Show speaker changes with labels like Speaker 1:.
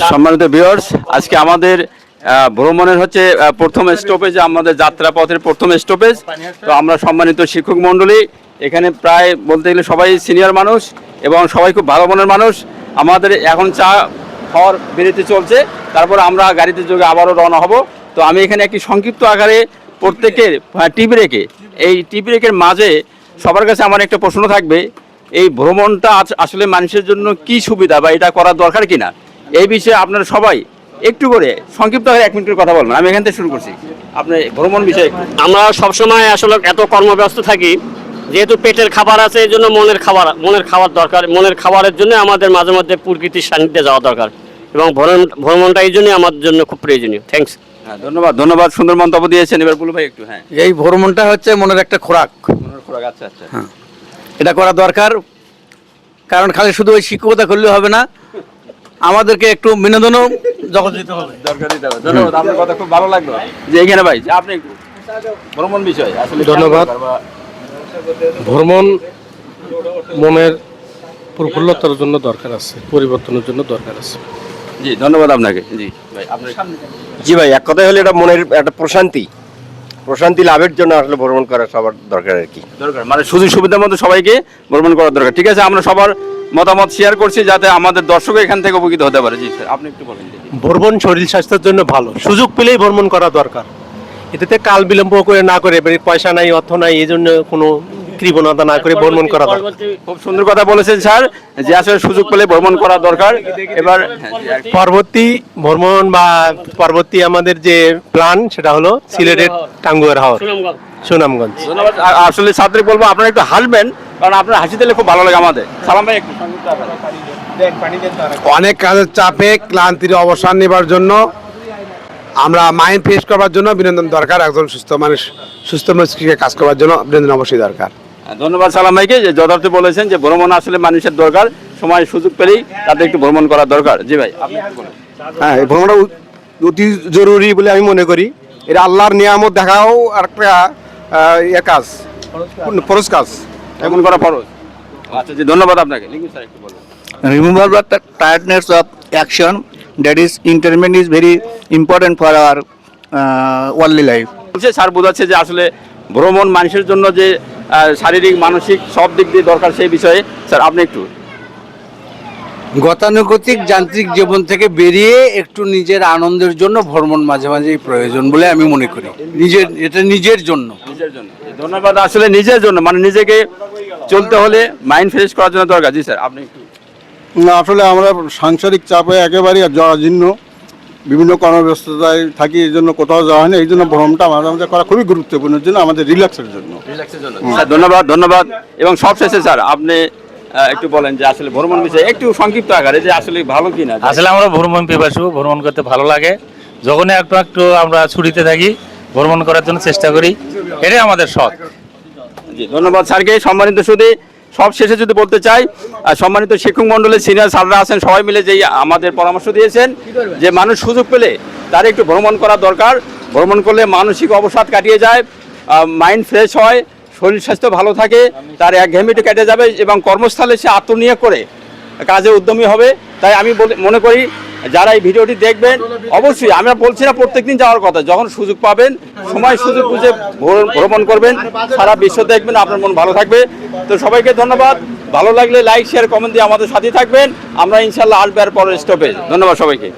Speaker 1: সম্মানিত ভিউয়ার্স, আজকে আমাদের ভ্রমণের হচ্ছে প্রথম স্টপেজ, আমাদের যাত্রাপথের প্রথম স্টপেজ। তো আমরা সম্মানিত শিক্ষক মণ্ডলী এখানে প্রায় বলতে গেলে সবাই সিনিয়র মানুষ এবং সবাই খুব ভালো মনের মানুষ। আমাদের এখন চা খাওয়ার বিরতি চলছে, তারপর আমরা গাড়িতে যোগে আবারও রওনা হব। তো আমি এখানে একটি সংক্ষিপ্ত আকারে প্রত্যেকের এই টি ব্রেকের মাঝে সবার কাছে আমার একটা প্রশ্ন থাকবে, এই ভ্রমণটা আসলে মানুষের জন্য কি সুবিধা বা এটা করার দরকার কিনা, এই বিষয়ে আপনারা সবাই একটু করে সংক্ষিপ্ত করে 1 মিনিট করে কথা বলবেন। আমি এখান থেকে শুরু করছি, আপনি ভ্রমণ বিষয়ে।
Speaker 2: আমরা সবসময় আসলে এত কর্মব্যস্ত থাকি, যেহেতু পেটের খাবার আছে এই জন্য মনের খাবার দরকার। মনের খাবারের জন্য আমাদের মাঝে মধ্যে প্রকৃতির সান্নিধ্যে যাওয়া দরকার এবং ভ্রমণটা এই জন্যই আমার জন্য খুব প্রয়োজনীয়। থ্যাংকস।
Speaker 1: হ্যাঁ, ধন্যবাদ, সুন্দর মন্তব্য দিয়েছেন। এবার বলু ভাই একটু। হ্যাঁ,
Speaker 3: এই ভ্রমণটা হচ্ছে মনের একটা খোরাক।
Speaker 1: আচ্ছা।
Speaker 3: হ্যাঁ, এটা করা দরকার, কারণ খালি শুধু ওই শিক্ষকতা করলে হবে না, আমাদেরকে একটু বিনোদনও জগৎ দিতে হবে।
Speaker 1: ধন্যবাদ, আপনার কথা খুব ভালো লাগলো। যে এখানে ভাই আপনি একটু ভ্রমণ বিষয় আসলে।
Speaker 4: ধন্যবাদ। ভ্রমণ মনের প্রফুল্লতার জন্য দরকার আছে, পরিবর্তনের জন্য দরকার আছে।
Speaker 1: জি, ধন্যবাদ আপনাকে। জি ভাই, আপনার।
Speaker 5: জি ভাই, এক কথায় হলে এটা মনের একটা প্রশান্তি লাভের জন্য আসলে ভ্রমণ করা সবার দরকার আর কি।
Speaker 1: দরকার মানে সুযোগ সুবিধার মধ্যে সবাইকে ভ্রমণ করা দরকার। ঠিক আছে, আমরা সবার মতামত শেয়ার করছি যাতে আমাদের দর্শক এখান থেকে উপকৃত হতে পারে। জি স্যার, আপনি একটু বলেন।
Speaker 4: ভ্রমণ শরীর স্বাস্থ্যের জন্য ভালো, সুযোগ পেলেই ভ্রমণ করা দরকার। এটাতে কাল বিলম্ব করে না করে, পয়সা নাই অর্থ নাই এই জন্য কোনো কৃপণতা না করে ভ্রমণ করা দরকার।
Speaker 1: খুব সুন্দর কথা বলেছেন স্যার, যে আসলে সুযোগ পেলে ভ্রমণ করা দরকার। এবার
Speaker 4: পরবর্তী আমাদের যে প্ল্যান সেটা হলো সিলেটের টাঙ্গুয়ার হাওর, সুনামগঞ্জ।
Speaker 1: ধন্যবাদ। আসলে ছাত্রী বলবো আপনারা একটু হাসবেন, কারণ আপনার হাসি দিলে খুব ভালো লাগে আমাদের। সালাম ভাই একটু।
Speaker 3: অনেক কাজের চাপে ক্লান্তির অবসান নেবার জন্য, আমরা মাইন্ড ফ্রেশ করবার জন্য বিনোদন দরকার। একজন সুস্থ মস্তিষ্কে কাজ করবার জন্য বিনোদন অবশ্যই দরকার।
Speaker 1: ধন্যবাদ সালাম ভাইকে, যে যথার্থ বলেছেন যে ভ্রমণ আসলে মানুষের দরকার, সময় সুযোগ পেলেই তাদের একটু ভ্রমণ করা দরকার। জি ভাই, আপনি একটু বলেন।
Speaker 5: হ্যাঁ, এই ভ্রমণটা অতি জরুরি বলে আমি মনে করি। এটা আল্লাহর নিয়ামত দেখাও আর একটা কাজ, ফরজ কাজ।
Speaker 1: ভ্রমণ করা ফরজ। আচ্ছা জি, ধন্যবাদ আপনাকে। লিঙ্গুর স্যার একটু বলবেন।
Speaker 6: Removal of the tiredness of action, that is entertainment is very important for our worldly life.
Speaker 1: Sir বোঝাচ্ছে যে আসলে ভ্রমণ মানুষের জন্য যে শারীরিক মানসিক সব দিক দিয়ে দরকার, সেই বিষয়ে স্যার আপনি একটু।
Speaker 3: গতানুগতিক যান্ত্রিক জীবন থেকে বেরিয়ে একটু নিজের আনন্দের জন্য ভ্রমণ মাঝে মাঝেই প্রয়োজন বলে আমি মনে করি। নিজের জন্য।
Speaker 1: ধন্যবাদ। আসলে নিজের জন্য মানে নিজেকে চলতে হলে মাইন্ড ফ্রেশ করার জন্য দরকার। জি স্যার, আপনি একটু।
Speaker 7: আসলে আমরা সাংসারিক চাপে একেবারেই জরাজীর্ণ, বিভিন্ন কর্মব্যস্ততায় থাকি, এই জন্য কোথাও যাওয়া হয় না। এই জন্য ভ্রমণটা মাঝে মাঝে করা খুবই গুরুত্বপূর্ণ জন্য, আমাদের রিল্যাক্সের জন্য।
Speaker 1: স্যার ধন্যবাদ। এবং সবশেষে স্যার আপনি একটু বলেন যে আসলে ভ্রমণ বিষয়ে একটু সংক্ষিপ্ত আকারে যে আসলে ভালো কিনা।
Speaker 8: আসলে আমরা ভ্রমণ পিপাসু, ভ্রমণ করতে ভালো লাগে। যখন একটু আমরা ছুটিতে থাকি ভ্রমণ করার জন্য চেষ্টা করি, এটাই আমাদের শখ।
Speaker 1: জি, ধন্যবাদ স্যারকে। সম্মানিত সুধী, সব শেষে যদি বলতে চাই, সম্মানিত শিক্ষক মণ্ডলের সিনিয়র স্যাররা আছেন, সবাই মিলে যেই আমাদের পরামর্শ দিয়েছেন যে মানুষ সুযোগ পেলে তার একটু ভ্রমণ করা দরকার। ভ্রমণ করলে মানসিক অবসাদ কাটিয়ে যায়, মাইন্ড ফ্রেশ হয়, শরীর স্বাস্থ্য ভালো থাকে, তার একঘেয়েমিটা কেটে যাবে এবং কর্মস্থলে সে আত্মনিয়োগ করে কাজে উদ্যমী হবে। তাই আমি মনে করি যারা এই ভিডিওটি দেখবেন, অবশ্যই আমরা বলছি না প্রত্যেকদিন যাওয়ার কথা, যখন সুযোগ পাবেন সুযোগ বুঝে ভ্রমণ করবেন, সারা বিশ্ব দেখবেন, আপনার মন ভালো থাকবে। তো সবাইকে ধন্যবাদ। ভালো লাগলে লাইক শেয়ার কমেন্ট দিয়ে আমাদের সাথে থাকবেন। আমরা ইনশাল্লাহ আসবে আর পরের স্টপেজ। ধন্যবাদ সবাইকে।